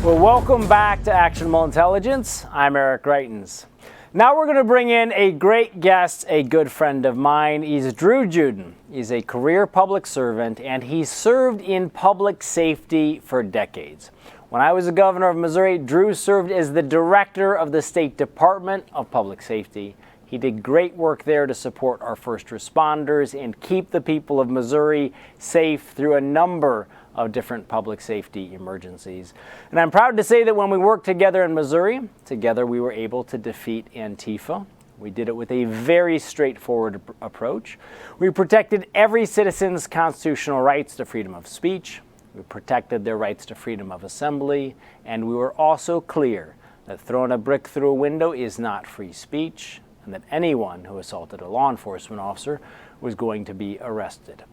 Well, welcome back to Actionable Intelligence. I'm Eric Greitens. Now we're going to bring in a great guest, a good friend of mine. He's Juden. He's a career public servant, and he served in public safety for decades. When I was the governor of Missouri, Drew served as the director of the State Department of Public Safety. He did great work there to support our first responders and keep the people of Missouri safe through a number of different public safety emergencies. And I'm proud to say that when we worked together in Missouri, together we were able to defeat Antifa. We did it with a very straightforward approach. We protected every citizen's constitutional rights to freedom of speech. We protected their rights to freedom of assembly. And we were also clear that throwing a brick through a window is not free speech, and that anyone who assaulted a law enforcement officer was going to be arrested.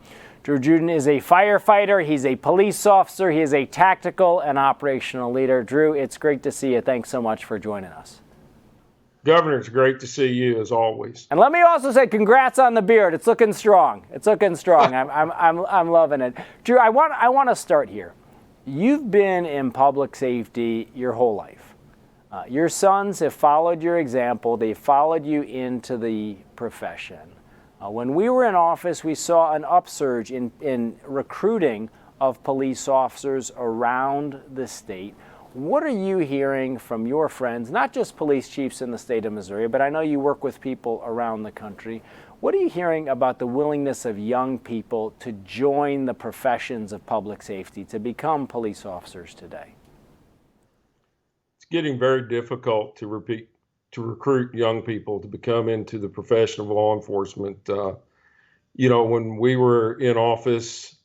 Drew Juden is a firefighter, he's a police officer, he is a tactical and operational leader. Drew, it's great to see you. Thanks so much for joining us. Governor, it's great to see you as always. And let me also say congrats on the beard. It's looking strong. It's looking strong. I'm loving it. Drew, I want to start here. You've been in public safety your whole life. Your sons have followed your example. They followed you into the profession. When we were in office, we saw an upsurge in recruiting of police officers around the state. What are you hearing from your friends, not just police chiefs in the state of Missouri, but I know you work with people around the country. What are you hearing about the willingness of young people to join the professions of public safety, to become police officers today? It's getting very difficult to recruit young people to become into the profession of law enforcement. When we were in office,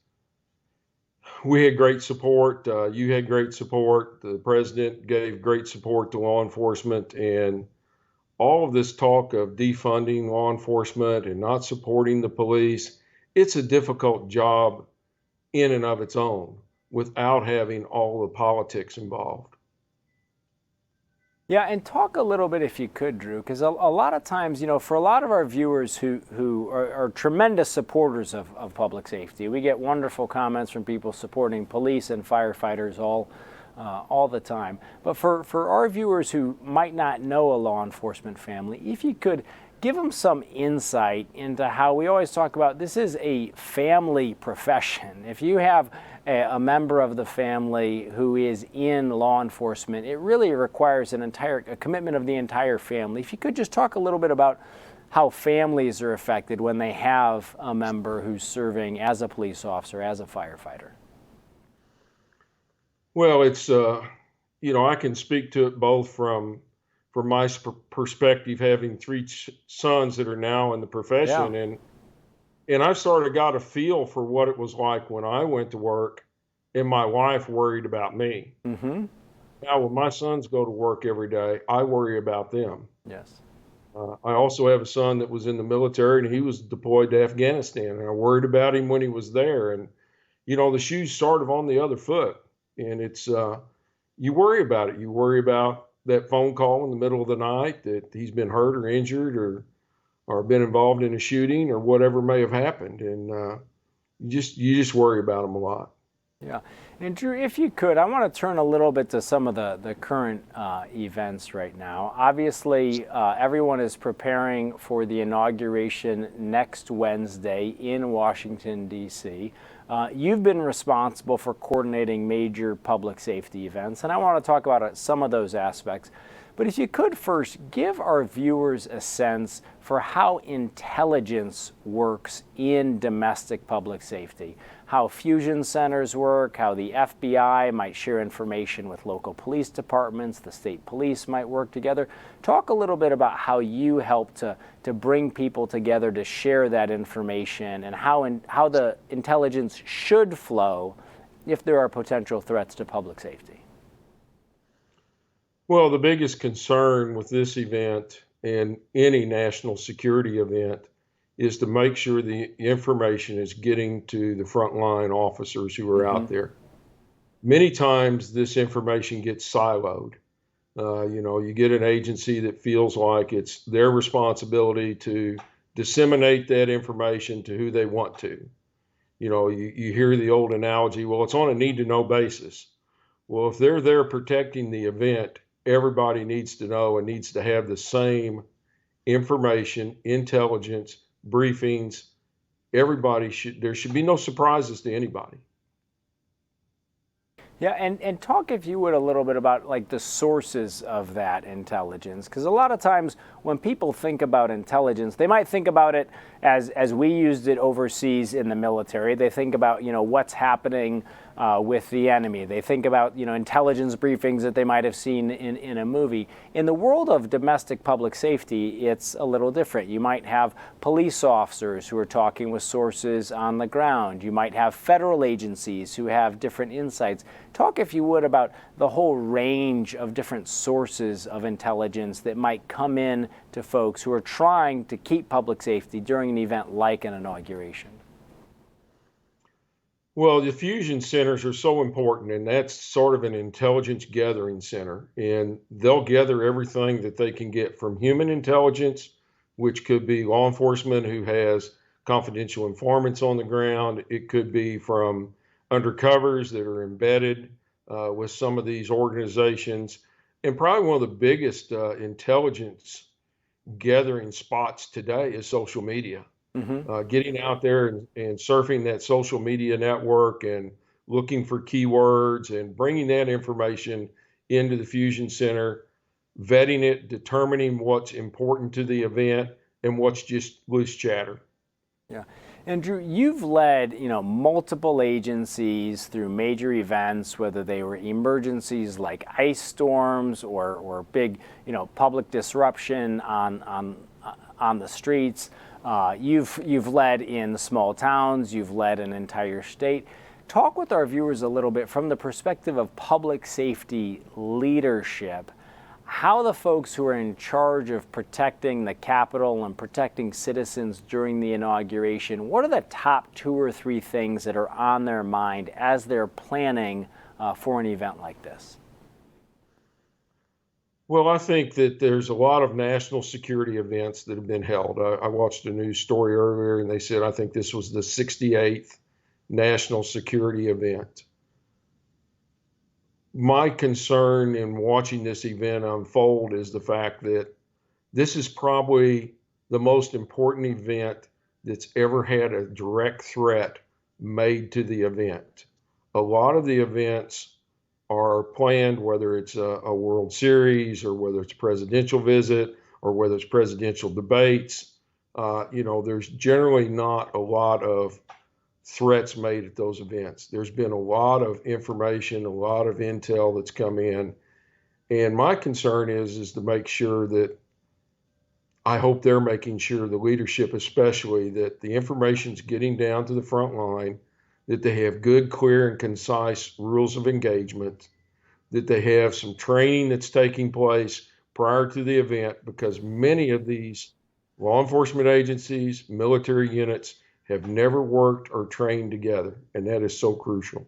we had great support. You had great support. The president gave great support to law enforcement, and all of this talk of defunding law enforcement and not supporting the police, it's a difficult job in and of its own without having all the politics involved. Yeah, and talk a little bit, if you could, Drew, because a lot of times, for a lot of our viewers who are tremendous supporters of public safety, we get wonderful comments from people supporting police and firefighters all the time. But for our viewers who might not know a law enforcement family, if you could give them some insight into how we always talk about this is a family profession. If you have a member of the family who is in law enforcement, it really requires a commitment of the entire family. If you could just talk a little bit about how families are affected when they have a member who's serving as a police officer, as a firefighter. Well, it's, I can speak to it both from my perspective, having three sons that are now in the profession. Yeah. And I sort of got a feel for what it was like when I went to work and my wife worried about me. Mm-hmm. Now, when my sons go to work every day, I worry about them. Yes. I also have a son that was in the military and he was deployed to Afghanistan, and I worried about him when he was there. And, the shoe's sort of on the other foot, and it's, you worry about it. You worry about that phone call in the middle of the night that he's been hurt or injured or been involved in a shooting or whatever may have happened. And you just worry about them a lot. Yeah. And Drew, if you could, I want to turn a little bit to some of the current events right now. Obviously, everyone is preparing for the inauguration next Wednesday in Washington, D.C. You've been responsible for coordinating major public safety events, and I want to talk about some of those aspects. But if you could first give our viewers a sense for how intelligence works in domestic public safety, how fusion centers work, how the FBI might share information with local police departments, the state police might work together. Talk a little bit about how you help to bring people together to share that information and how the intelligence should flow if there are potential threats to public safety. Well, the biggest concern with this event and any national security event is to make sure the information is getting to the frontline officers who are out there. Many times this information gets siloed. You get an agency that feels like it's their responsibility to disseminate that information to who they want to. You hear the old analogy, well, it's on a need-to-know basis. Well, if they're there protecting the event, everybody needs to know and needs to have the same information, intelligence, briefings. There should be no surprises to anybody. Yeah, and talk, if you would, a little bit about like the sources of that intelligence, because a lot of times when people think about intelligence, they might think about it as we used it overseas in the military. They think about, you know, what's happening with the enemy. They think about, you know, intelligence briefings that they might have seen in a movie. In the world of domestic public safety, it's a little different. You might have police officers who are talking with sources on the ground. You might have federal agencies who have different insights. Talk, if you would, about the whole range of different sources of intelligence that might come in to folks who are trying to keep public safety during an event like an inauguration. Well, the fusion centers are so important, and that's sort of an intelligence gathering center. And they'll gather everything that they can get from human intelligence, which could be law enforcement who has confidential informants on the ground. It could be from undercovers that are embedded with some of these organizations. And probably one of the biggest intelligence gathering spots today is social media. Getting out there and surfing that social media network and looking for keywords and bringing that information into the Fusion Center, vetting it, determining what's important to the event and what's just loose chatter. Yeah. And Drew, you've led, you know, multiple agencies through major events, whether they were emergencies like ice storms or big, you know, public disruption on the streets. You've led in small towns, you've led an entire state. Talk with our viewers a little bit from the perspective of public safety leadership, how the folks who are in charge of protecting the Capitol and protecting citizens during the inauguration, what are the top 2 or 3 things that are on their mind as they're planning for an event like this? Well, I think that there's a lot of national security events that have been held. I watched a news story earlier, and they said I think this was the 68th national security event. My concern in watching this event unfold is the fact that this is probably the most important event that's ever had a direct threat made to the event. A lot of the events are planned, whether it's a World Series or whether it's a presidential visit or whether it's presidential debates. You know, there's generally not a lot of threats made at those events. There's been a lot of information, a lot of intel that's come in. And my concern is to make sure that I hope they're making sure, the leadership especially, that the information's getting down to the front line, that they have good, clear, and concise rules of engagement, that they have some training that's taking place prior to the event, because many of these law enforcement agencies, military units have never worked or trained together, and that is so crucial.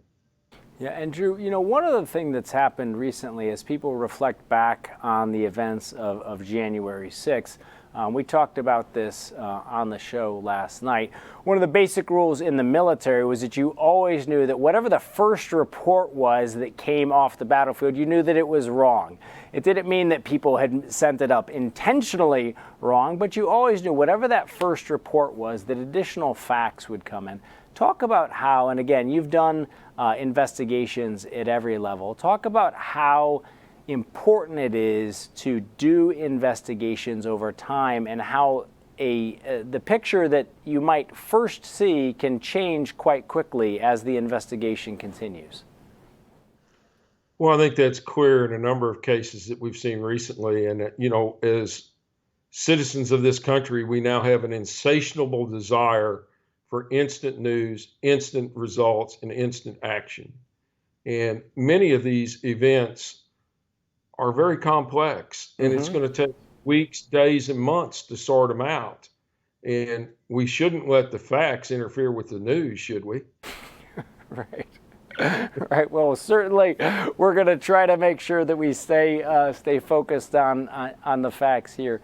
Yeah, and Drew, you know, one of the things that's happened recently as people reflect back on the events of January 6th, we talked about this on the show last night. One of the basic rules in the military was that you always knew that whatever the first report was that came off the battlefield, you knew that it was wrong. It didn't mean that people had sent it up intentionally wrong, but you always knew whatever that first report was, that additional facts would come in. Talk about how, and again, you've done investigations at every level. Talk about how important it is to do investigations over time, and how the picture that you might first see can change quite quickly as the investigation continues. Well, I think that's clear in a number of cases that we've seen recently. And, you know, as citizens of this country, we now have an insatiable desire for instant news, instant results, and instant action. And many of these events are very complex, and it's going to take weeks, days, and months to sort them out. And we shouldn't let the facts interfere with the news, should we? Right. Right. Well, certainly, we're going to try to make sure that we stay focused on the facts here.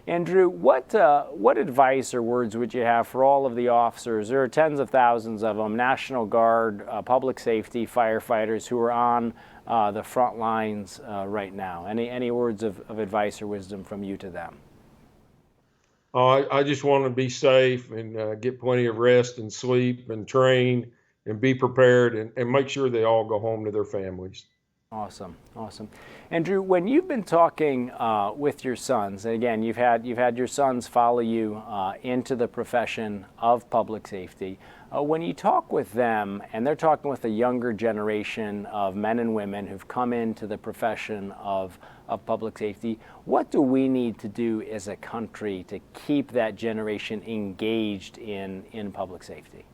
Andrew, what advice or words would you have for all of the officers? There are tens of thousands of them, National Guard, public safety, firefighters who are on the front lines right now. Any words of advice or wisdom from you to them? I just want to be safe and get plenty of rest and sleep and train and be prepared and make sure they all go home to their families. Awesome, awesome. Andrew, when you've been talking with your sons, and again, you've had your sons follow you into the profession of public safety. When you talk with them, and they're talking with a younger generation of men and women who've come into the profession of public safety, what do we need to do as a country to keep that generation engaged in public safety?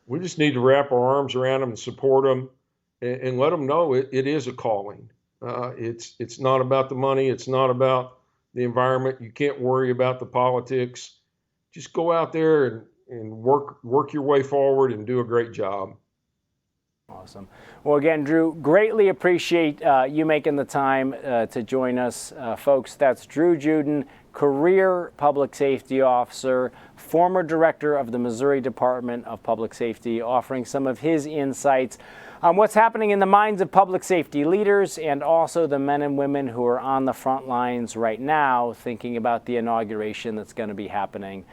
We just need to wrap our arms around them and support them and let them know it is a calling. It's not about the money. It's not about the environment. You can't worry about the politics. Just go out there and work your way forward and do a great job. Awesome. Well, again, Drew, greatly appreciate you making the time to join us. Folks, that's Drew Juden, career public safety officer, former director of the Missouri Department of Public Safety, offering some of his insights on what's happening in the minds of public safety leaders and also the men and women who are on the front lines right now thinking about the inauguration that's going to be happening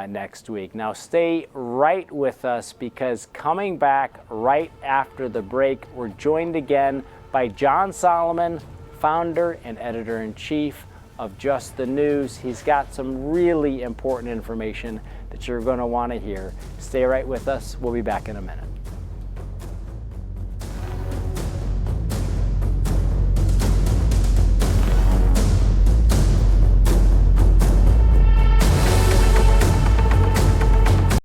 next week. Now stay right with us, because coming back right after the break, we're joined again by John Solomon, founder and editor-in-chief of Just the News. He's got some really important information that you're going to want to hear. Stay right with us. We'll be back in a minute.